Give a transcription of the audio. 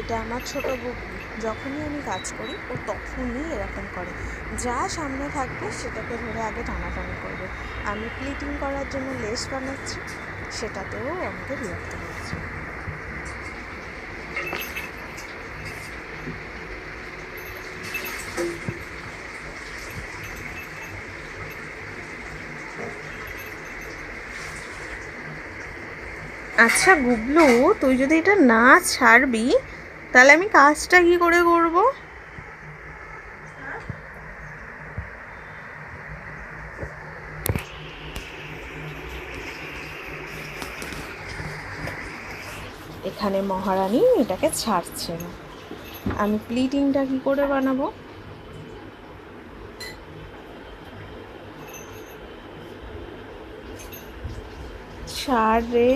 এটা আমার ছোটো বুবলি, যখনই আমি কাজ করি ও তখনই এরকম করে, যা সামনে থাকবে সেটাকে ধরে আগে টানাটানি করবে। আমি প্লিটিং করার জন্য লেস বানাচ্ছি, সেটাতেও আমাকে বিরক্ত করছে। আচ্ছা গুবলু, তুই যদি এটা না ছাড়বি তাহলে আমি কাজটা কি করে করব? এখানে মহারানী এটাকে ছাড়ছে না, আমি প্লিটিংটা কি করে বানাবো? ছাড় রে।